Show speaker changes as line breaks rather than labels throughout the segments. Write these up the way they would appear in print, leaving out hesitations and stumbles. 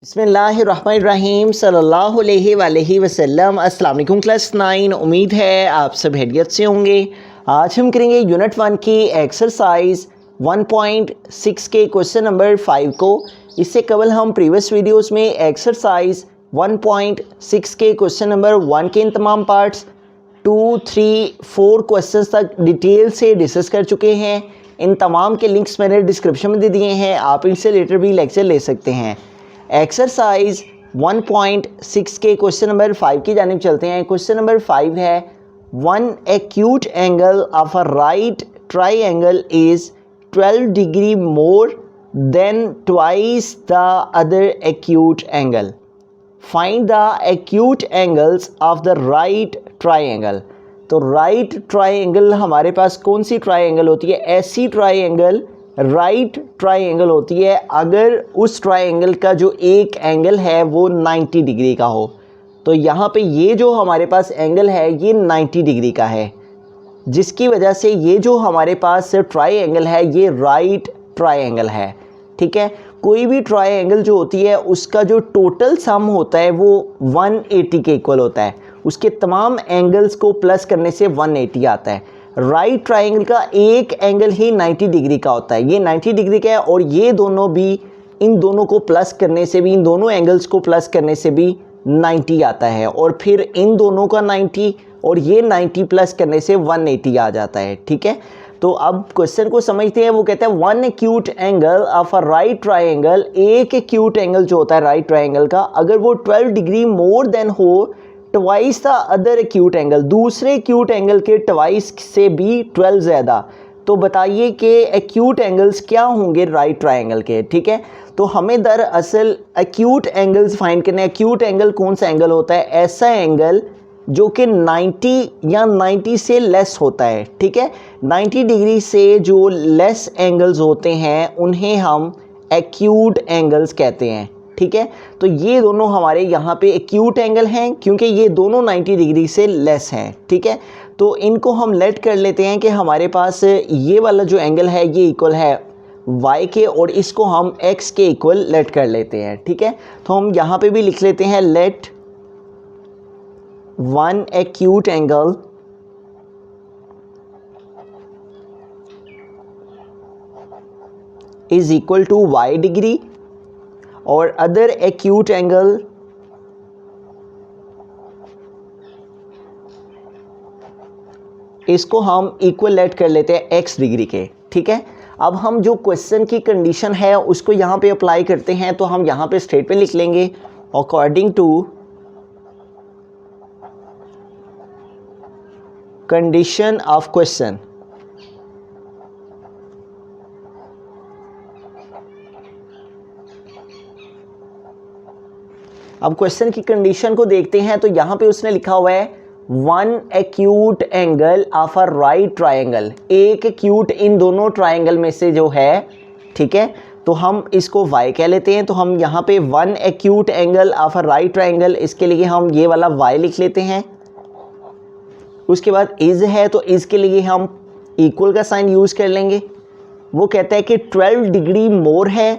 बिस्मिल्लाहिर्रहमानिर्रहीम सल्लल्लाहु अलैहि वसल्लम। अस्सलाम वालेकुम क्लास 9। उम्मीद है आप सब खैरियत से होंगे। आज हम करेंगे यूनिट 1 की एक्सरसाइज 1.6 के क्वेश्चन नंबर 5 को। इससे कबल हम प्रीवियस वीडियोस में एक्सरसाइज 1.6 के क्वेश्चन नंबर 1 के इन तमाम पार्ट्स 2, 3, 4 क्वेश्चंस तक डिटेल से डिस्कस कर चुके हैं। इन तमाम के लिंक्स मैंने डिस्क्रिप्शन में दे दिए हैं, आप इनसे रिलेटेड भी लेक्चर ले सकते हैं। एक्सरसाइज 1.6 के क्वेश्चन नंबर 5 की जानिब चलते हैं। क्वेश्चन नंबर 5 है, one acute angle of a right triangle is 12 degree more than twice the other acute angle. Find the acute angles of the right triangle. तो राइट ट्राइंगल हमारे पास कौन C triangle होती है? ऐसी ट्राइंगल राइट ट्राइंगल होती है अगर उस ट्राइंगल का जो एक एंगल है वो 90 डिग्री का हो। तो यहाँ पे ये जो हमारे पास एंगल है ये 90 डिग्री का है, जिसकी वजह से ये जो हमारे पास ट्राइंगल है ये राइट ट्राइंगल है। ठीक है, कोई भी ट्राइंगल जो होती है उसका जो टोटल सम होता है वो 180 के इक्वल होता है। उसके तमाम एंगल्स को प्लस करने से 180 आता है। राइट ट्राइंगल का एक एंगल ही 90 डिग्री का होता है, ये 90 डिग्री का है, और ये दोनों भी, इन दोनों को प्लस करने से भी, इन दोनों एंगल्स को प्लस करने से भी 90 आता है, और फिर इन दोनों का 90 और ये 90 प्लस करने से 180 आ जाता है। ठीक है, तो अब क्वेश्चन को समझते हैं। वो कहता है one acute angle of a right triangle, एक एक्यूट एंगल जो होता है राइट ट्राइंगल का, अगर वो 12 डिग्री मोर देन हो twice the other acute angle, दूसरे एक्यूट एंगल के ट्वाइस से भी 12 ज़्यादा, तो बताइए कि एक्यूट एंगल्स क्या होंगे राइट ट्राइंगल के। ठीक है, तो हमें दरअसल एक्यूट एंगल्स फाइंड करने। एक्यूट एंगल कौन सा एंगल होता है? ऐसा एंगल जो कि 90 या 90 से लेस होता है। ठीक है, 90 डिग्री से जो लेस एंगल्स होते हैं उन्हें हम एक्यूट एंगल्स कहते हैं। ठीक है, तो ये दोनों हमारे यहाँ पे एक्यूट एंगल हैं क्योंकि ये दोनों 90 डिग्री से लेस हैं। ठीक है, तो इनको हम लेट कर लेते हैं कि हमारे पास ये वाला जो एंगल है ये इक्वल है y के, और इसको हम x के इक्वल लेट कर लेते हैं। ठीक है, तो हम यहाँ पे भी लिख लेते हैं let one acute angle is equal to y degree और अदर एक्यूट एंगल इसको हम इक्वल लेट कर लेते हैं x डिग्री के। ठीक है, अब हम जो क्वेश्चन की कंडीशन है उसको यहाँ पे अप्लाई करते हैं। तो हम यहाँ पे स्टेटमेंट लिख लेंगे according to condition of question. अब क्वेश्चन की कंडीशन को देखते हैं। तो यहाँ पे उसने लिखा हुआ है one acute angle of a right triangle, एक एक्यूट इन दोनों ट्राइंगल में से जो है। ठीक है, तो हम इसको y कह लेते हैं। तो हम यहाँ पे one acute angle of a right triangle, इसके लिए हम ये वाला y लिख लेते हैं। उसके बाद इज है, तो इज के लिए हम इक्वल का साइन यूज़ कर लेंगे। वो कहता है कि 12 डिग्री मोर है,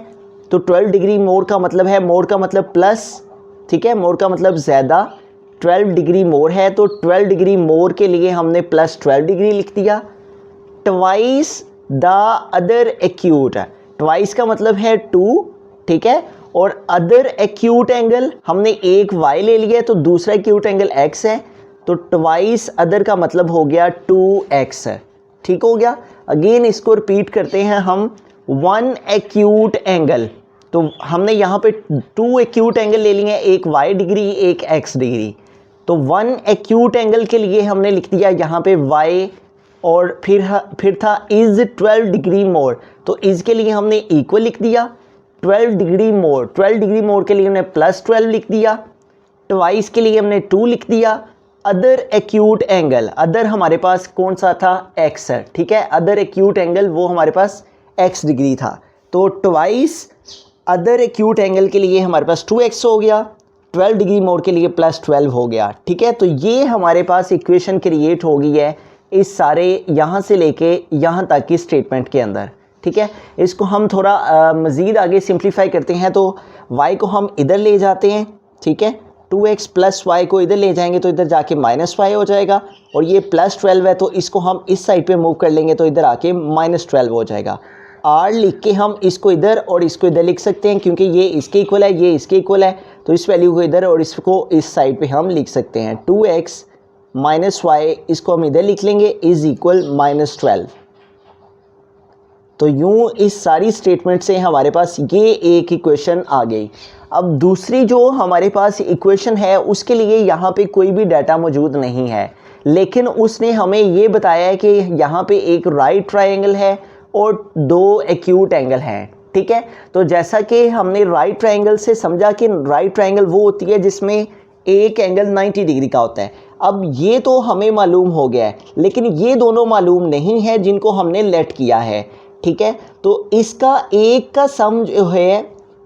तो 12 डिग्री मोर का मतलब है, मोर का मतलब प्लस। ठीक है, मोर का मतलब ज़्यादा। 12 डिग्री मोर है तो 12 डिग्री मोर के लिए हमने प्लस 12 डिग्री लिख दिया। Twice the other acute, twice का मतलब है 2। ठीक है, और अदर एक्यूट एंगल हमने एक y ले लिया, तो दूसरा एक्यूट एंगल x है, तो ट्वाइस अदर का मतलब हो गया 2x। ठीक हो गया। अगेन इसको रिपीट करते हैं हम, वन एक्यूट एंगल, तो हमने यहाँ पे 2 एक्यूट एंगल ले लिए हैं, एक y डिग्री एक x डिग्री। तो वन एक्यूट एंगल के लिए हमने लिख दिया यहाँ पे y, और फिर था इज 12 डिग्री मोर, तो इज के लिए हमने इक्वल लिख दिया। 12 डिग्री मोर, 12 डिग्री मोर के लिए हमने प्लस 12 लिख दिया। ट्वाइस के लिए हमने 2 लिख दिया। अदर एक्यूट एंगल, अदर हमारे पास कौन सा था? x है। ठीक है, अदर एक्यूट एंगल वो हमारे पास x डिग्री था, तो ट्वाइस अदर एक्यूट एंगल के लिए हमारे पास 2x हो गया, 12 डिग्री मोर के लिए प्लस 12 हो गया। ठीक है, तो ये हमारे पास इक्वेशन क्रिएट हो गई है इस सारे यहाँ से लेके यहाँ तक की स्टेटमेंट के अंदर। ठीक है। इसको हम थोड़ा मज़ीद आगे सिंप्लीफाई करते हैं, तो y को हम इधर ले जाते हैं, ठीक है। 2x प्लस वाई को इधर ले जाएंगे तो इधर जाके -y हो जाएगा, और ये +12 है तो इसको हम इस साइड पे मूव कर लेंगे तो इधर आके -12 हो जाएगा। r लिख के हम इसको इधर और इसको इधर लिख सकते हैं, क्योंकि ये इसके इक्वल है, ये इसके इक्वल है, तो इस वैल्यू को इधर और इसको इस साइड पे हम लिख सकते हैं। 2x - y इसको हम इधर लिख लेंगे इज़ इक्वल -12। तो यूँ इस सारी स्टेटमेंट से हमारे पास ये एक इक्वेशन आ गई। अब दूसरी जो हमारे पास इक्वेशन है उसके लिए यहाँ पे कोई भी डाटा मौजूद नहीं है, लेकिन उसने हमें ये बताया है कि यहाँ पे एक राइट ट्रायंगल है और 2 एक्यूट एंगल हैं, ठीक है। तो जैसा कि हमने राइट ट्रायंगल से समझा कि राइट ट्रायंगल वो होती है जिसमें एक एंगल 90 डिग्री का होता है। अब ये तो हमें मालूम हो गया है, लेकिन ये दोनों मालूम नहीं है जिनको हमने लेट किया है, ठीक है। तो इसका एक का सम जो है,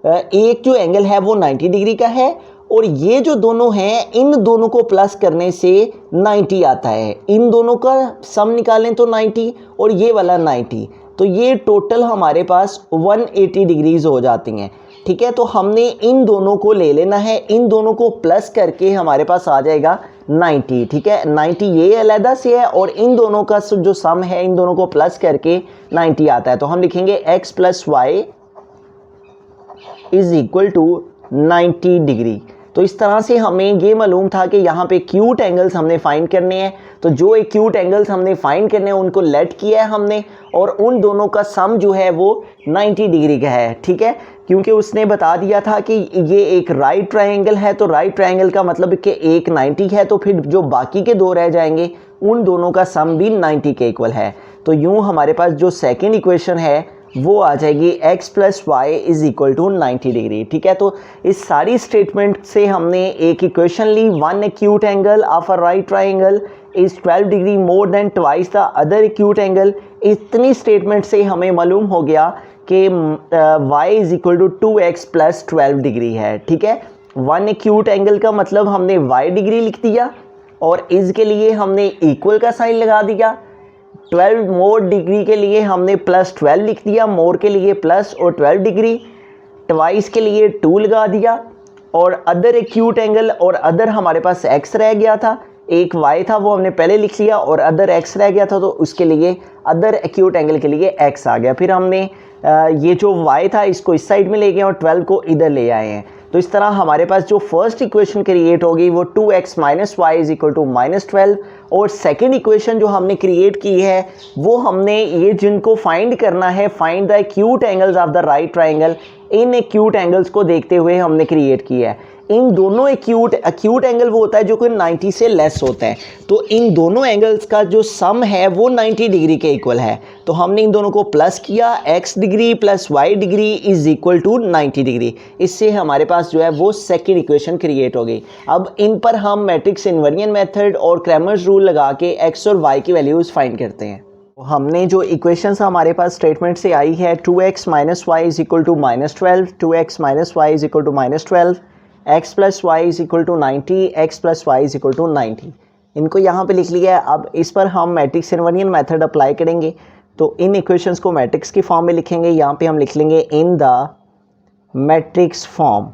एक जो एंगल है वो 90 डिग्री का है, और ये जो दोनों हैं इन दोनों को प्लस करने से 90 आता है। इन दोनों का सम निकालें तो 90 और ये वाला 90, तो ये टोटल हमारे पास 180 डिग्रीज हो जाती हैं, ठीक है। तो हमने इन दोनों को ले लेना है, इन दोनों को प्लस करके हमारे पास आ जाएगा 90, ठीक है। 90 ये अलहदा से है और इन दोनों का जो सम है इन दोनों को प्लस करके 90 आता है। तो हम लिखेंगे x + y is equal to 90 degree. तो इस तरह से हमें ये मालूम था कि यहाँ पे एक्यूट एंगल्स हमने फाइंड करने हैं, तो जो एक्यूट एंगल्स हमने फाइंड करने हैं उनको लेट किया है हमने, और उन दोनों का सम जो है वो 90 डिग्री का है, ठीक है। क्योंकि उसने बता दिया था कि ये एक राइट ट्रायंगल है, तो राइट ट्रायंगल का मतलब कि एक 90 है, तो फिर जो बाकी के दो रह जाएंगे उन दोनों का सम भी 90 के इक्वल है। तो यूँ हमारे पास जो सेकेंड इक्वेशन है वो आ जाएगी x + y is equal to 90 degree, ठीक है। तो इस सारी स्टेटमेंट से हमने एक इक्वेशन ली, one acute angle of a right triangle is 12 degree more than twice the other acute angle. इतनी स्टेटमेंट से हमें मालूम हो गया कि y is equal to 2x + 12 degree है, ठीक है। वन एक्यूट एंगल का मतलब हमने y डिग्री लिख दिया, और इज़ के लिए हमने इक्वल का साइन लगा दिया, 12 मोर डिग्री के लिए हमने +12 लिख दिया, मोर के लिए प्लस और 12 डिग्री, ट्वाइस के लिए 2 लगा दिया, और अदर एक्यूट एंगल और अदर हमारे पास x रह गया था, एक y था वो हमने पहले लिख लिया, और अदर x रह गया था तो उसके लिए अदर एक्यूट एंगल के लिए x आ गया। फिर हमने ये जो y था इसको इस साइड में ले गए और 12 को इधर ले आए हैं। तो इस तरह हमारे पास जो फर्स्ट इक्वेशन क्रिएट होगी वो 2x - y is equal to -12, और सेकेंड इक्वेशन जो हमने क्रिएट की है वो हमने ये जिनको फाइंड करना है, find the acute angles of the right triangle, in acute angles को देखते हुए हमने क्रिएट किया है। इन दोनों एक्यूट एंगल वो होता है जो कि 90 से लेस होता है, तो इन दोनों एंगल्स का जो सम है वो 90 डिग्री के इक्वल है। तो हमने इन दोनों को प्लस किया, x degree + y degree is equal to 90 degree. इससे हमारे पास जो है वो सेकेंड इक्वेशन क्रिएट हो गई। अब इन पर हम मैट्रिक्स इन्वर्जन मेथड और क्रैमर्स रूल लगा के x और y की वैल्यूज़ फाइंड करते हैं। हमने जो इक्वेशंस हमारे पास स्टेटमेंट से आई है 2x - y is equal to -12, 2x - y is equal to -12, x + y is equal to 90, x + y is equal to 90, इनको यहाँ पे लिख लिया है। अब इस पर हम मैट्रिक्स इन्वर्जन मेथड अप्लाई करेंगे, तो इन इक्वेशंस को मैट्रिक्स की फॉर्म में लिखेंगे। यहाँ पे हम लिख लेंगे इन द मैट्रिक्स फॉर्म।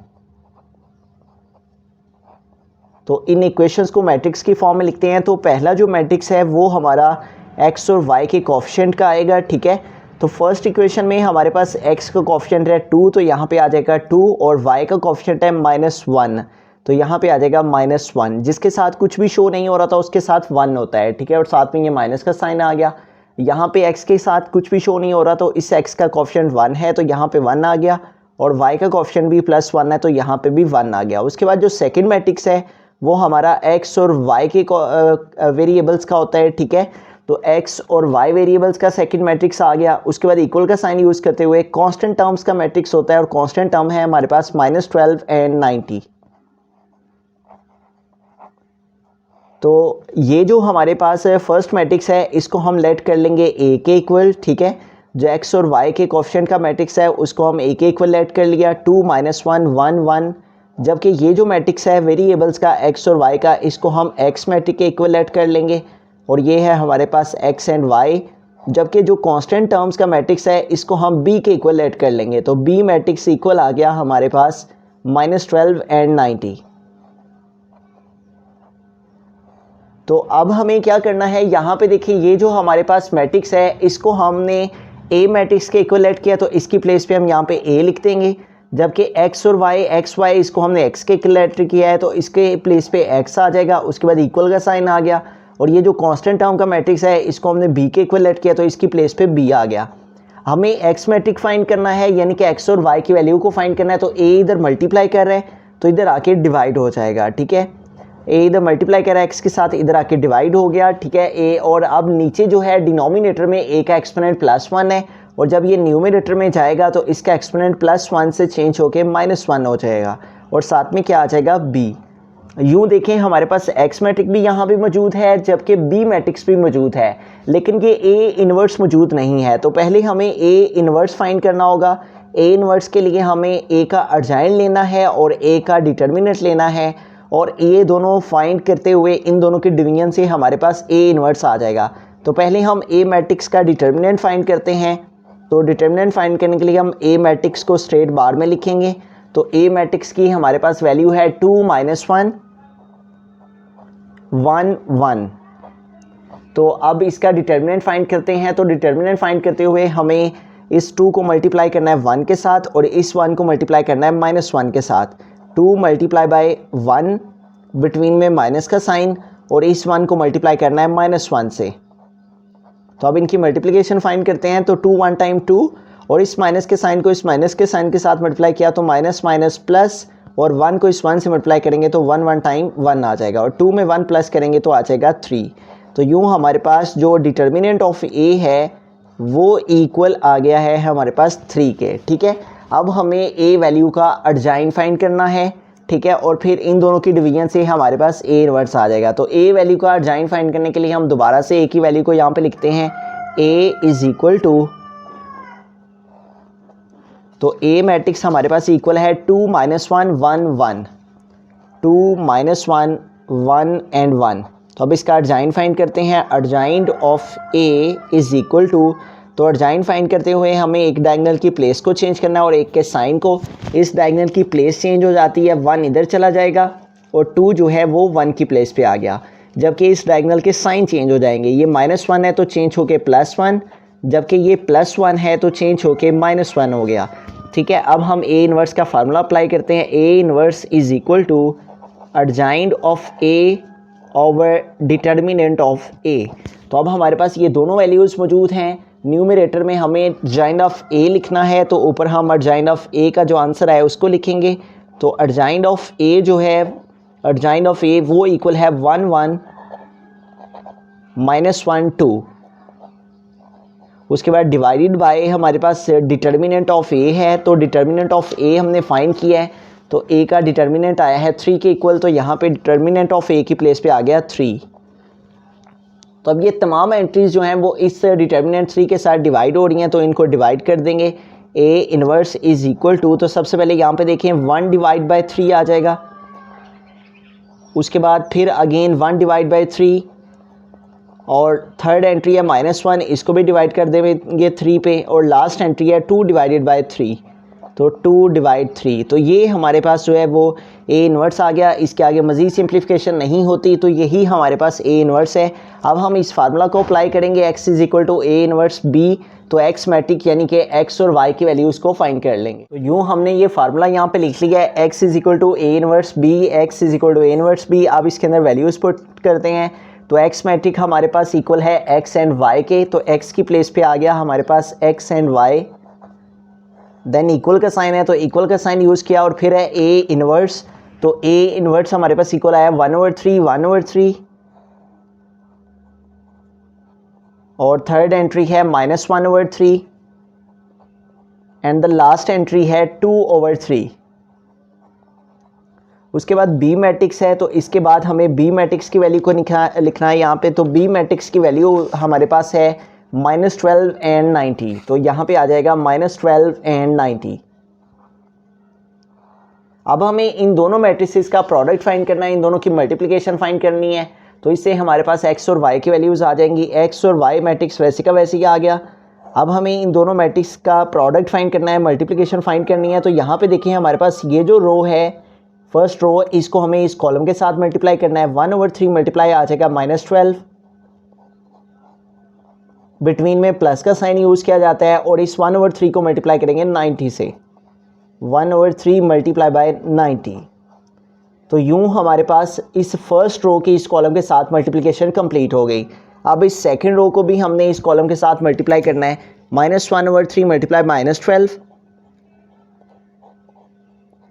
तो इन इक्वेशंस को मैट्रिक्स की फॉर्म में लिखते हैं। तो पहला जो मैट्रिक्स है वो हमारा x और y के कोएफिशिएंट का आएगा, ठीक है। तो फर्स्ट इक्वेशन में हमारे पास x का कोएफिशिएंट है 2, तो यहाँ पे आ जाएगा 2, और y का कोएफिशिएंट है -1, तो यहाँ पे आ जाएगा -1। जिसके साथ कुछ भी शो नहीं हो रहा था उसके साथ 1 होता है, ठीक है, और साथ में ये माइनस का साइन आ गया। यहाँ पे x के साथ कुछ भी शो नहीं हो रहा तो इस x का कोएफिशिएंट 1 है तो यहाँ पे 1 आ गया, और y का कोएफिशिएंट भी +1 है तो यहाँ पे भी 1 आ गया। उसके बाद जो सेकेंड मैट्रिक्स है वो हमारा x और y के वेरिएबल्स का होता है, ठीक है। तो x और y वेरिएबल्स का सेकंड मैट्रिक्स आ गया। उसके बाद इक्वल का साइन यूज़ करते हुए कांस्टेंट टर्म्स का मैट्रिक्स होता है, और कांस्टेंट टर्म है हमारे पास -12 एंड 90। तो ये जो हमारे पास फर्स्ट मैट्रिक्स है इसको हम लेट कर लेंगे a के इक्वल, ठीक है। जो x और y के कोएफिशिएंट का मैट्रिक्स है उसको हम a के इक्वल लेट कर लिया, 2 - 1 1 1। जबकि ये जो मैट्रिक्स है वेरिएबल्स का x और y का, इसको हम x मैट्रिक्स के इक्वल लेट कर लेंगे, और ये है हमारे पास x एंड y, जबकि जो कांस्टेंट टर्म्स का मैट्रिक्स है इसको हम बी के इक्वल ऐड कर लेंगे, तो बी मैट्रिक्स इक्वल आ गया हमारे पास -12 एंड 90। तो अब हमें क्या करना है, यहाँ पे देखिए ये जो हमारे पास मैट्रिक्स है इसको हमने ए मैट्रिक्स के इक्वल ऐड किया, तो इसकी प्लेस पे हम यहाँ पे ए लिख देंगे। जबकि एक्स और वाई, एक्स वाई इसको हमने एक्स के इक्वल ऐड किया है, तो इसके प्लेस पे एक्स आ जाएगा, उसके बाद इक्वल का साइन आ गया। और ये जो कांस्टेंट टर्म का मैट्रिक्स है इसको हमने बी के इक्वल ऐड किया, तो इसकी प्लेस पे बी आ गया। हमें एक्स मैट्रिक्स फाइंड करना है, यानी कि एक्स और वाई की वैल्यू को फाइंड करना है। तो ए इधर मल्टीप्लाई कर रहे हैं तो इधर आके डिवाइड हो जाएगा, ठीक है। ए इधर मल्टीप्लाई कर रहा है एक्स के साथ, इधर आके डिवाइड हो गया, ठीक है ए। और अब नीचे जो है डिनोमिनेटर में ए का एक्सपोनेंट +1 है, और जब ये न्यूमरेटर में जाएगा तो इसका एक्सपोनेंट +1 से चेंज होके -1 हो जाएगा, और साथ में क्या आ जाएगा बी। यूँ देखें हमारे पास एक्स मैट्रिक्स भी यहाँ भी मौजूद है, जबकि बी मैट्रिक्स भी मौजूद है, लेकिन ये ए इन्वर्स मौजूद नहीं है। तो पहले हमें ए इन्वर्स फाइंड करना होगा। ए इन्वर्स के लिए हमें ए का अर्जाइन लेना है और ए का डिटर्मिनेंट लेना है, और ये दोनों फाइंड करते हुए इन दोनों के डिवीजन से हमारे पास ए इन्वर्स आ जाएगा। तो पहले हम ए मैट्रिक्स का डिटर्मिनेंट फाइंड करते हैं। तो डिटर्मिनेंट फाइंड करने के लिए हम ए मैट्रिक्स को स्ट्रेट बार में लिखेंगे। तो ए मैट्रिक्स की हमारे पास वैल्यू है 2 - 1 1 1। तो अब इसका डिटर्मिनेंट फाइंड करते हैं। तो डिटर्मिनेंट फाइंड करते हुए हमें इस 2 को मल्टीप्लाई करना है 1 के साथ, और इस 1 को मल्टीप्लाई करना है -1 के साथ। 2 मल्टीप्लाई बाय 1, बिटवीन में माइनस का साइन, और इस 1 को मल्टीप्लाई करना है -1 से। तो अब इनकी मल्टीप्लिकेशन फाइंड करते हैं। तो 2 1 टाइम 2, और इस माइनस के साइन को इस माइनस के साइन के साथ मल्टीप्लाई किया तो माइनस माइनस प्लस, और 1 को इस 1 से मल्टीप्लाई करेंगे तो 1 1 टाइम 1 आ जाएगा, और 2 में 1 प्लस करेंगे तो आ जाएगा 3। तो यूँ हमारे पास जो डिटर्मिनेंट ऑफ ए है वो इक्वल आ गया है हमारे पास 3 के, ठीक है। अब हमें ए वैल्यू का अर्जाइन फाइंड करना है, ठीक है, और फिर इन दोनों की डिवीजन से हमारे पास ए इन्वर्स आ जाएगा। तो ए वैल्यू का अर्जाइन फाइंड करने के लिए हम दोबारा से ए की वैल्यू को यहाँ पे लिखते हैं, ए इज इक्वल टू, तो ए मैट्रिक्स हमारे पास इक्वल है 2 - 1 1 1, 2 - 1 1 एंड 1। तो अब इसका अर्जाइन फाइंड करते हैं। Adjoint of A is equal to, तो अर्जाइन फाइंड करते हुए हमें एक डायगोनल की प्लेस को चेंज करना है और एक के साइन को। इस डायगोनल की प्लेस चेंज हो जाती है, 1 इधर चला जाएगा और 2 जो है वो 1 की प्लेस पे आ गया, जबकि इस डायगोनल के साइन चेंज हो जाएंगे। ये -1 है तो चेंज होके +1, जबकि ये +1 है तो चेंज होके -1 हो गया, ठीक है। अब हम ए इन्वर्स का फार्मूला अप्लाई करते हैं। A inverse is equal to adjoint of A over determinant of A. तो अब हमारे पास ये दोनों वैल्यूज़ मौजूद हैं। न्यूमरेटर में हमें अर्जाइन ऑफ ए लिखना है, तो ऊपर हम अर्जाइन ऑफ ए का जो आंसर है उसको लिखेंगे। तो अर्जाइन ऑफ ए जो है, अर्जाइन ऑफ ए वो इक्वल है 1 1 -1 2। उसके बाद डिवाइडेड बाय हमारे पास डिटर्मिनेंट ऑफ ए है, तो डिटर्मिनेंट ऑफ ए हमने फाइंड किया है, तो ए का डिटर्मिनेंट आया है 3 के इक्वल, तो यहाँ पे डिटर्मिनेंट ऑफ ए की प्लेस पे आ गया 3। तो अब ये तमाम एंट्रीज जो हैं वो इस डिटर्मिनेंट 3 के साथ डिवाइड हो रही हैं, तो इनको डिवाइड कर देंगे। ए इन्वर्स इज इक्वल टू, तो सबसे पहले यहाँ पे देखें 1 डिवाइड बाय 3 आ जाएगा, उसके बाद फिर अगेन 1 डिवाइड बाय 3, और थर्ड एंट्री है -1, इसको भी डिवाइड कर देंगे 3 पे, और लास्ट एंट्री है 2 डिवाइडेड बाय 3, तो 2 डिवाइड 3। तो ये हमारे पास जो है वो ए इन्वर्स आ गया। इसके आगे मज़ीद सिंप्लीफिकेशन नहीं होती, तो यही हमारे पास ए इन्वर्स है। अब हम इस फार्मूला को अप्लाई करेंगे, x is equal to A inverse B. तो x मैट्रिक यानी कि x और y की वैल्यूज़ को फाइंड कर लेंगे। तो यूँ हमने ये फार्मूला यहाँ पे लिख लिया है, x is equal to A inverse B, x is equal to A inverse B. अब इसके अंदर वैल्यूज़ पुट करते हैं, तो x मैट्रिक हमारे पास इक्वल है x एंड y के, तो x की प्लेस पे आ गया हमारे पास x and y। Than equal का साइन है, तो इक्वल का साइन यूज़ किया, और फिर है a इन्वर्स। तो a इन्वर्स हमारे पास इक्वल आया 1/3 1/3, और थर्ड एंट्री है -1/3, एंड द लास्ट एंट्री है 2/3। उसके बाद बी मैट्रिक्स है, तो इसके बाद हमें बी मैट्रिक्स की वैल्यू को लिखना है यहाँ पे। तो बी मैट्रिक्स की वैल्यू हमारे पास है -12 एंड 90, तो यहाँ पे आ जाएगा -12 एंड 90। अब हमें इन दोनों मैट्रिसेस का प्रोडक्ट फाइंड करना है, इन दोनों की मल्टीप्लिकेशन फाइंड करनी है। तो इससे हमारे पास x और y की वैल्यूज़ आ जाएंगी। x और y मैट्रिक्स वैसे का वैसे ही आ गया। अब हमें इन दोनों मैट्रिक्स का प्रोडक्ट फाइंड करना है, मल्टीप्लिकेशन फाइंड करनी है। तो यहाँ पे देखिए हमारे पास ये जो रो है, फर्स्ट रो, इसको हमें इस कॉलम के साथ मल्टीप्लाई करना है। 1/3 मल्टीप्लाई आ जाएगा -12। बिटवीन में प्लस का साइन यूज़ किया जाता है और इस 1/3 को मल्टीप्लाई करेंगे 90 से। 1/3 मल्टीप्लाई बाय 90। तो यूं हमारे पास इस फर्स्ट रो की इस कॉलम के साथ मल्टीप्लिकेशन कंप्लीट हो गई। अब इस सेकंड रो को भी हमने इस कॉलम के साथ मल्टीप्लाई करना है। -1/3 मल्टीप्लाई -12।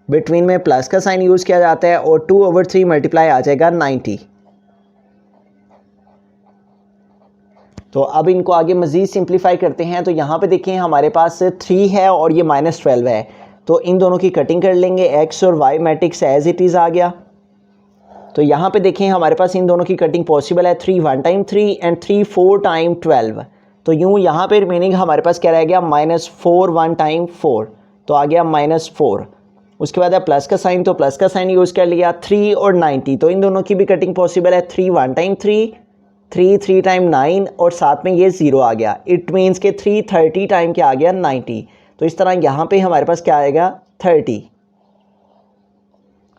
बिटवीन में प्लस का साइन यूज़ किया जाता है और 2/3 मल्टीप्लाई आ जाएगा 90। तो अब इनको आगे मज़ीद सिंप्लीफाई करते हैं। तो यहाँ पे देखें हमारे पास 3 है और ये -12 है, तो इन दोनों की कटिंग कर लेंगे। x और y matrix as it is आ गया। तो यहाँ पे देखें हमारे पास इन दोनों की कटिंग पॉसिबल है। 3 1 टाइम 3 एंड 3 4 टाइम 12। तो यूँ यहाँ पे रिमेनिंग हमारे पास क्या रह गया, -4 1 टाइम 4, तो आ गया -4। उसके बाद है प्लस का साइन, तो प्लस का साइन यूज़ कर लिया। 3 और 90, तो इन दोनों की भी कटिंग पॉसिबल है। 3 1 टाइम 3, 3 3 टाइम 9 और साथ में ये 0 आ गया। इट मीन्स के 3 30 टाइम क्या आ गया, 90। तो इस तरह यहाँ पे हमारे पास क्या आएगा, 30।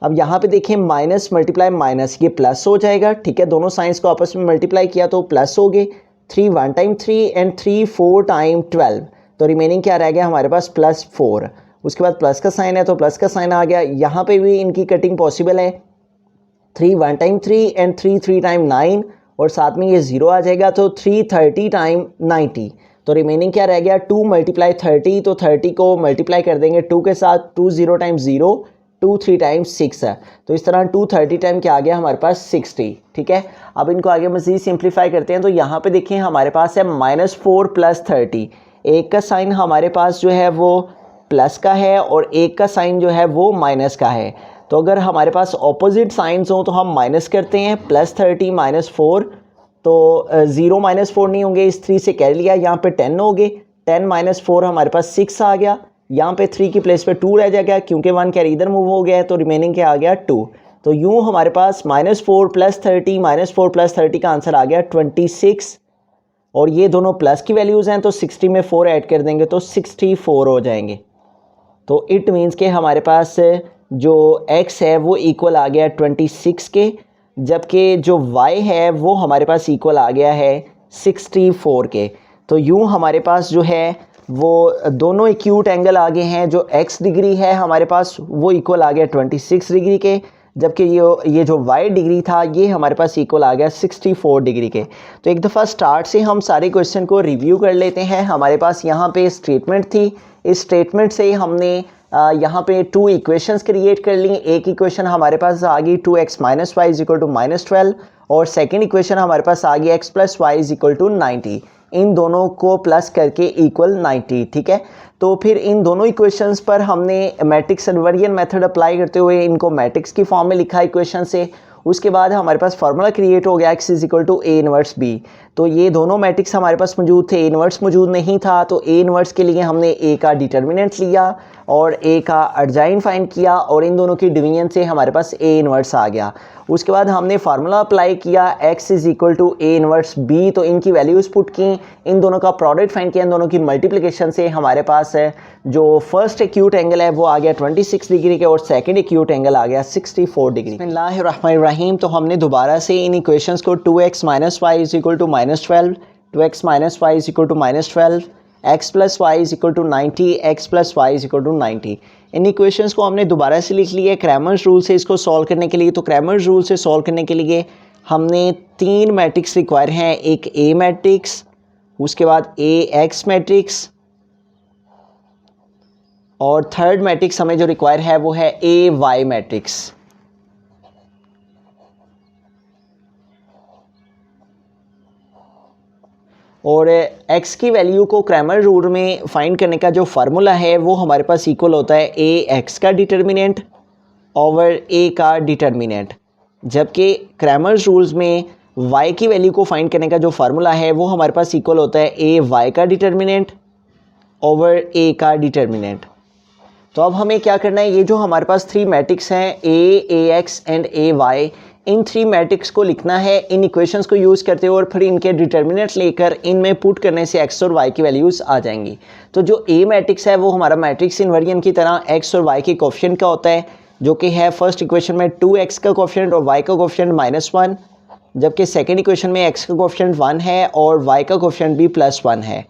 अब यहाँ पे देखें माइनस मल्टीप्लाई माइनस, ये प्लस हो जाएगा। ठीक है, दोनों साइंस को आपस में मल्टीप्लाई किया तो प्लस हो गए। 3 1 टाइम 3 एंड 3 4 टाइम 12, तो रिमेनिंग क्या रह गया हमारे पास, +4। उसके बाद प्लस का साइन है तो प्लस का साइन आ गया। यहाँ पे भी इनकी कटिंग पॉसिबल है। 3 1 टाइम 3 एंड 3 3 टाइम 9 और साथ में ये 0 आ जाएगा, तो 3 30 टाइम 90। तो रिमेनिंग क्या रह गया, 2 मल्टीप्लाई 30, तो 30 को मल्टीप्लाई कर देंगे 2 के साथ। 2 0 टाइम 0, 2 3 टाइम 6 है, तो इस तरह 2 30 टाइम क्या आ गया हमारे पास, 60। ठीक है, अब इनको आगे मज़ीद सिंप्लीफाई करते हैं। तो यहाँ पे देखिए हमारे पास है -4 + 30। एक का साइन हमारे पास जो है वो प्लस का है और एक का साइन जो है वो माइनस का है। तो अगर हमारे पास ऑपोजिट साइंस हो तो हम माइनस करते हैं। +30 -4, तो 0 -4 नहीं होंगे, इस 3 से कह लिया। यहाँ पे 10 हो गए। 10 - 4 हमारे पास 6 आ गया। यहाँ पे 3 की प्लेस पे 2 रह जाएगा क्योंकि 1 कैरी इधर मूव हो गया है, तो रिमेनिंग क्या आ गया, 2। तो यूँ हमारे पास -4 + 30 -4 + 30 का आंसर आ गया 26। और ये दोनों प्लस की वैल्यूज़ हैं, तो 60 में 4 ऐड कर देंगे तो 64 हो जाएंगे। तो इट मीन्स के हमारे पास जो x है वो इक्वल आ गया 26 के, जबकि जो y है वो हमारे पास इक्वल आ गया है 64 के। तो यूँ हमारे पास जो है वो दोनों एक्यूट एंगल आ गए हैं। जो x डिग्री है हमारे पास वो इक्वल आ गया 26 डिग्री के, जबकि ये जो y डिग्री था ये हमारे पास इक्वल आ गया 64 डिग्री के। तो एक दफ़ा स्टार्ट से हम सारे क्वेश्चन को रिव्यू कर लेते हैं। हमारे पास यहाँ पे स्टेटमेंट थी, इस स्टेटमेंट से हमने यहाँ पे 2 इक्वेशंस क्रिएट कर ली। एक इक्वेशन हमारे पास आ गई 2x - y = -12 और सेकंड इक्वेशन हमारे पास आ गई x + y = 90। इन दोनों को प्लस करके इक्वल 90। ठीक है, तो फिर इन दोनों इक्वेशंस पर हमने मैट्रिक्स इन्वर्जन मेथड अप्लाई करते हुए इनको मैट्रिक्स की फॉर्म में लिखा इक्वेशन से। उसके बाद हमारे पास फार्मूला क्रिएट हो गया x = A 1 B। तो ये दोनों मैट्रिक्स हमारे पास मौजूद थे, A 1 मौजूद नहीं था, तो A 1 के लिए हमने A का डिटर्मिनेंट लिया और A का अर्जाइन फाइंड किया और इन दोनों की डिवीजन से हमारे पास A 1 आ गया। उसके बाद हमने फार्मूला अप्लाई किया x = A 1 B, तो इनकी वैल्यूज़ पुट की, इन दोनों का प्रोडक्ट फाइंड किया, इन दोनों की मल्टीप्लिकेशन से हमारे पास है जो फर्स्ट एक्यूट एंगल है वो आ गया 26 डिग्री के और सेकंड एक्यूट एंगल आ गया 64 डिग्री। बिस्मिल्लाहिर्रहमानिर्रहीम। तो हमने दोबारा से इन इक्वेशंस को 2x - y = -12, 2x - y = -12, x + y = 90, x + y = 90। इन इक्वेशंस को हमने दोबारा से लिख लिया क्रैमर्स रूल से इसको सॉल्व करने के लिए। तो क्रैमर्स रूल से सॉल्व करने के लिए हमने 3 मैट्रिक्स रिक्वायर हैं। एक A मैट्रिक्स, उसके बाद AX मैट्रिक्स और थर्ड मैट्रिक्स हमें जो रिक्वायर है वो है AY मैट्रिक्स। और x की वैल्यू को क्रैमर रूल में फाइंड करने का जो फार्मूला है वो हमारे पास इक्वल होता है ax का डिटर्मिनेंट ओवर a का डिटर्मिनेंट, जबकि क्रैमर्स रूल्स में y की वैल्यू को फाइंड करने का जो फार्मूला है वो हमारे पास इक्वल होता है ay का डिटर्मिनेंट ओवर a का डिटर्मिनेंट। तो अब हमें क्या करना है, ये जो हमारे पास 3 मैट्रिक्स हैं A, AX and AY, in 3 matrix को लिखना है इन इक्वेशंस को यूज़ करते हुए और फिर इनके डिटर्मिनेंट लेकर इनमें पुट करने से x और y की वैल्यूज़ आ जाएंगी। तो जो A मैट्रिक्स है वो हमारा मैट्रिक्स इन्वर्जन की तरह x और y के कोफिशिएंट का होता है, जो कि है फर्स्ट इक्वेशन में 2x का कोफिशिएंट और y का कोफिशिएंट -1, जबकि सेकेंड इक्वेशन में x का कोफिशिएंट 1 है और y का कोफिशिएंट भी +1 है।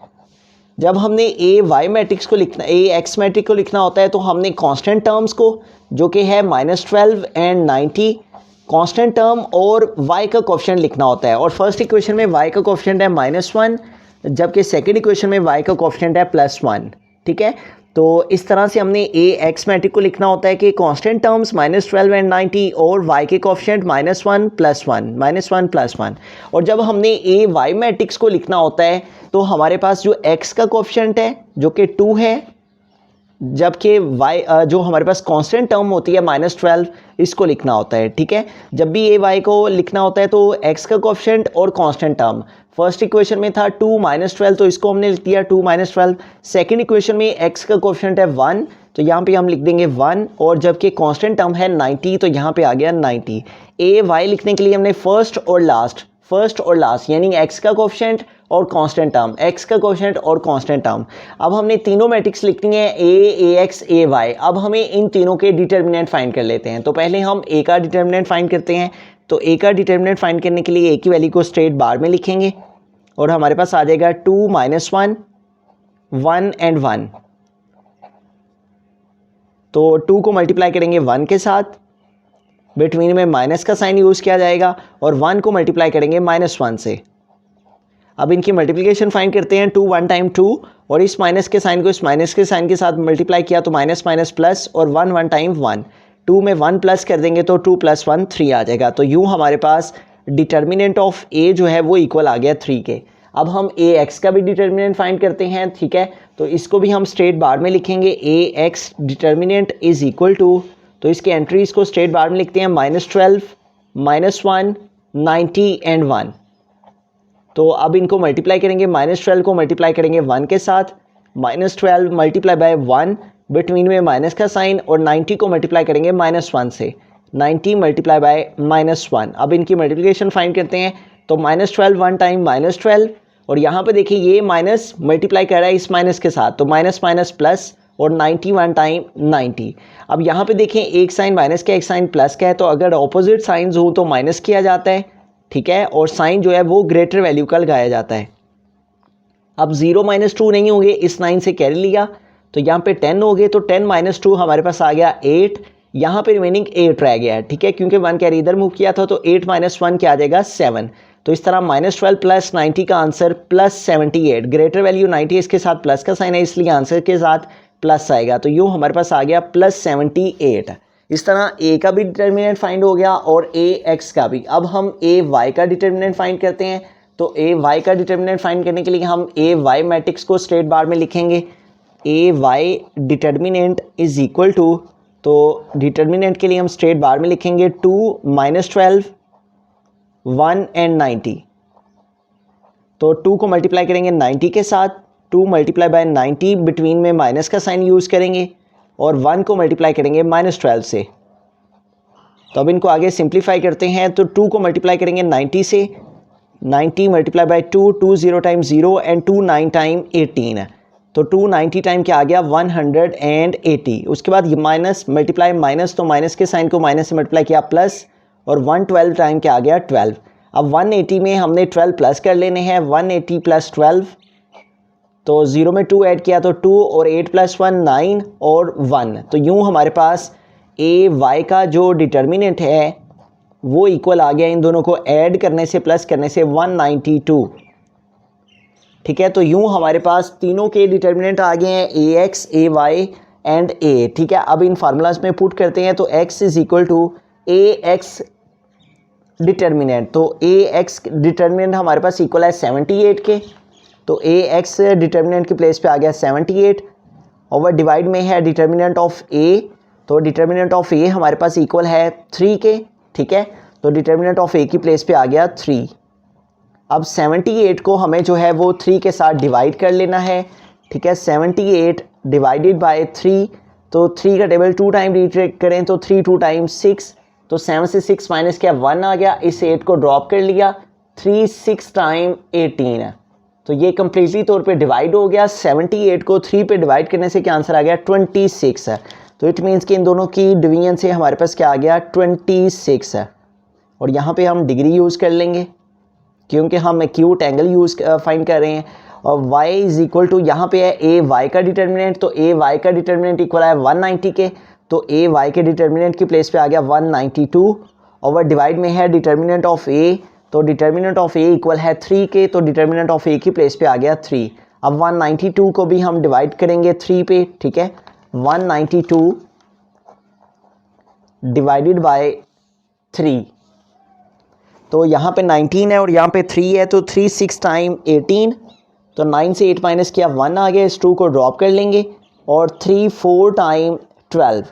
जब हमने A x मैट्रिक्स को लिखना होता है तो हमने कांस्टेंट टर्म्स को, जो कि है -12 एंड 90, कांस्टेंट टर्म और y का कोफिशिएंट लिखना होता है। और फर्स्ट इक्वेशन में y का कोफिशिएंट है -1, जबकि सेकेंड इक्वेशन में y का कोफिशिएंट है +1। ठीक है, तो इस तरह से हमने x मैट्रिक्स को लिखना होता है कि कांस्टेंट टर्म्स -12 एंड 90 और y के कोफिशिएंट -1 + 1। और जब हमने y मैट्रिक्स को लिखना होता है तो हमारे पास जो x का कोफिशिएंट है जो कि 2 है, जबकि y जो हमारे पास कांस्टेंट टर्म होती है -12, इसको लिखना होता है। ठीक है, जब भी y को लिखना होता है तो x का कोफिशिएंट और कांस्टेंट टर्म, फर्स्ट इक्वेशन में था 2 -12 तो इसको हमने लिख दिया 2 -12। सेकेंड इक्वेशन में x का कोफिशिएंट है 1 तो यहाँ पे हम लिख देंगे 1, और जबकि कांस्टेंट टर्म है 90 तो यहाँ पे आ गया 90। y लिखने के लिए हमने फर्स्ट और लास्ट यानी x का कोफिशिएंट और कांस्टेंट टर्म, x का कोफिशिएंट और कांस्टेंट टर्म। अब हमने तीनों मैट्रिक्स लिखनी है ax ay। अब हमें इन तीनों के डिटर्मिनेंट फाइंड कर लेते हैं। तो पहले हम a का डिटर्मिनेंट फाइंड करते हैं। तो a का डिटर्मिनेंट फाइंड करने के लिए a की वैल्यू को स्ट्रेट बार में लिखेंगे और हमारे पास आ जाएगा 2 -1 1 एंड 1। तो 2 को मल्टीप्लाई करेंगे 1 के साथ, बिटवीन में माइनस का साइन यूज़ किया जाएगा, और 1 को मल्टीप्लाई करेंगे -1 से। अब इनकी मल्टीप्लिकेशन फाइंड करते हैं। 2 1 टाइम 2 और इस माइनस के साइन को इस माइनस के साइन के साथ मल्टीप्लाई किया तो माइनस माइनस प्लस, और 1 1 टाइम 1, 2 में 1 प्लस कर देंगे तो 2 + 1 3 आ जाएगा। तो यूँ हमारे पास डिटर्मिनेंट ऑफ a जो है वो इक्वल आ गया 3 के। अब हम ax का भी डिटर्मिनेंट फाइंड करते हैं। ठीक है, तो इसको भी हम स्ट्रेट बार में लिखेंगे। ax determinant is equal to, तो इसके एंट्रीज को स्ट्रेट बार में लिखते हैं -12 -1 90 एंड 1। तो अब इनको मल्टीप्लाई करेंगे, -12 को मल्टीप्लाई करेंगे 1 के साथ, -12 मल्टीप्लाई बाय 1, बिटवीन में माइनस का साइन, और 90 को मल्टीप्लाई करेंगे -1 से, 90 मल्टीप्लाई बाय -1। अब इनकी मल्टीप्लिकेशन फाइंड करते हैं। तो -12 1 टाइम -12, और यहाँ पे देखिए ये माइनस मल्टीप्लाई कर रहा है इस माइनस के साथ, तो माइनस माइनस प्लस, और 90 1 टाइम 90। अब यहाँ पे देखें एक साइन माइनस का एक साइन प्लस का है, तो अगर ऑपोजिट साइंस हो तो माइनस किया जाता है। ठीक है, और साइन जो है वो ग्रेटर वैल्यू का लगाया जाता है। अब 0 - 2 नहीं होंगे, इस 9 से कैरी लिया तो यहाँ पे 10 हो गए, तो 10 - 2 हमारे पास आ गया 8। यहाँ पे रिमेनिंग 8 रह गया है। ठीक है, क्योंकि 1 कैरी इधर मूव किया था, तो 8 - 1 क्या आ जाएगा 7। तो इस तरह -12 + 90 का आंसर +78, ग्रेटर वैल्यू 90 इसके साथ प्लस का साइन है इसलिए आंसर के साथ प्लस आएगा। तो यूँ हमारे पास आ गया +78। इस तरह a का भी डिटर्मिनेंट फाइंड हो गया और ax का भी। अब हम ay का डिटर्मिनेंट फाइंड करते हैं। तो ay का डिटर्मिनेंट फाइंड करने के लिए हम ay मैट्रिक्स को स्ट्रेट बार में लिखेंगे। ay determinant is equal to, तो डिटर्मिनेंट के लिए हम स्ट्रेट बार में लिखेंगे 2 -12 1 एंड 90। तो 2 को मल्टीप्लाई करेंगे 90 के साथ, 2 मल्टीप्लाई बाय 90, बिटवीन में माइनस का साइन यूज़ करेंगे, और 1 को मल्टीप्लाई करेंगे -12 से। तो अब इनको आगे सिंप्लीफाई करते हैं। तो 2 को मल्टीप्लाई करेंगे 90 से, 90 multiply by 2, 2 0 time 0 and 2 9 time 18। तो 2 90 टाइम क्या आ गया 180। उसके बाद ये माइनस मल्टीप्लाई माइनस, तो माइनस के साइन को माइनस से मल्टीप्लाई किया प्लस, और 112 टाइम क्या आ गया 12। अब 180 में हमने 12 प्लस कर लेने हैं, 180 + 12, तो 0 में 2 ऐड किया तो 2, और 8 + 1 9 और 1। तो यूँ हमारे पास ay का जो डिटर्मिनेंट है वो इक्वल आ गया इन दोनों को ऐड करने से प्लस करने से 192। ठीक है, तो यूँ हमारे पास तीनों के डिटर्मिनेंट आ गए हैं ax ay एंड a। ठीक है, अब इन फार्मूलाज में पुट करते हैं। तो x is equal to ax determinant, तो ax डिटर्मिनेंट हमारे पास इक्वल है 78 के, तो ax डिटर्मिनेंट के प्लेस पे आ गया 78, ओवर डिवाइड में है डिटर्मिनेंट ऑफ a, तो डिटर्मिनेंट ऑफ a हमारे पास इक्वल है 3 के। ठीक है, तो डिटर्मिनेंट ऑफ a की प्लेस पे आ गया 3। अब 78 को हमें जो है वो 3 के साथ डिवाइड कर लेना है। ठीक है, 78 डिवाइडेड बाय 3, तो 3 का टेबल 2 टाइम रीट्रेक करें तो 3 2 टाइम 6, तो 7 से 6 माइनस किया 1 आ गया, इस 8 को ड्रॉप कर लिया, 3 6 टाइम 18 है, तो ये कम्प्लीटली तौर पे डिवाइड हो गया। 78 को 3 पे डिवाइड करने से क्या आंसर आ गया 26 है। तो इट मीन्स कि इन दोनों की डिवीजन से हमारे पास क्या आ गया 26 है। और यहाँ पे हम डिग्री यूज़ कर लेंगे क्योंकि हम एक्यूट एंगल यूज़ फाइंड कर रहे हैं। और y इज इक्वल टू यहाँ पे है ए वाई का डिटर्मिनेंट, तो ए वाई का डिटर्मिनेंट इक्वल है 190 के, तो ए वाई के डिटर्मिनेंट की प्लेस पे आ गया 192। और डिवाइड में है डिटर्मिनेंट ऑफ ए, तो डिटर्मिनेंट ऑफ ए इक्वल है 3 के, तो डिटर्मिनेंट ऑफ ए की प्लेस पे आ गया 3। अब 192 को भी हम डिवाइड करेंगे 3 पे, ठीक है। 192 डिवाइडेड बाय 3, तो यहाँ पे 19 है और यहाँ पे 3 है, तो 3 6 टाइम 18, तो 9 से 8 माइनस किया 1 आ गया, इस 2 को ड्रॉप कर लेंगे, और 3 4 टाइम 12,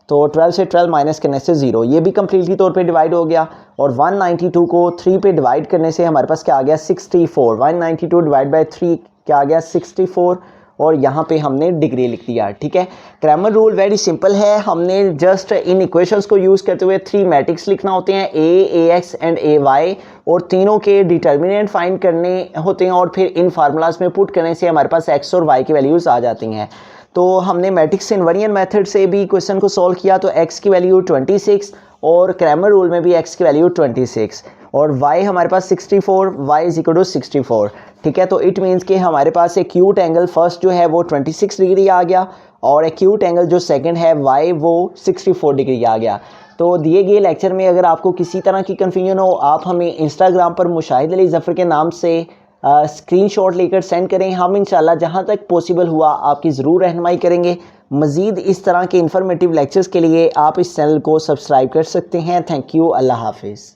तो 12 से 12 माइनस करने से 0, ये भी कम्प्लीटली तौर पे डिवाइड हो गया। और 192 को 3 पे डिवाइड करने से हमारे पास क्या आ गया 64, 192 डिवाइड बाय 3 क्या आ गया 64, और यहाँ पे हमने डिग्री लिख दिया, ठीक है। क्रैमर रूल वेरी सिंपल है, हमने जस्ट इन इक्वेशंस को यूज़ करते हुए 3 मैट्रिक्स लिखना होते हैं, ए एक्स एंड ए वाई, और तीनों के डिटर्मिनेंट फाइंड करने होते हैं, और फिर इन फार्मूलाज में पुट करने से हमारे पास एक्स और वाई की वैल्यूज़ आ जाती हैं। तो हमने मैट्रिक्स इनवेरिएंट मेथड से भी क्वेश्चन को सॉल्व किया, तो x की वैल्यू 26 और क्रैमर रूल में भी x की वैल्यू 26 और y हमारे पास 64, y इज इक्वल टू 64, ठीक है। तो इट मीन्स कि हमारे पास एक्यूट एंगल फर्स्ट जो है वो 26 डिग्री आ गया, और एक्यूट एंगल जो सेकंड है y वो 64 डिग्री आ गया। तो दिए गए लेक्चर में अगर आपको किसी तरह की कन्फ्यूजन हो, आप हमें इंस्टाग्राम पर मुशाहिद अली ज़फ़र के नाम से स्क्रीनशॉट लेकर सेंड करें, हम इंशाल्लाह जहां तक पॉसिबल हुआ आपकी ज़रूर रहनुमाई करेंगे। मज़ीद इस तरह के इंफॉर्मेटिव लेक्चर्स के लिए आप इस चैनल को सब्सक्राइब कर सकते हैं। थैंक यू, अल्लाह हाफिज़।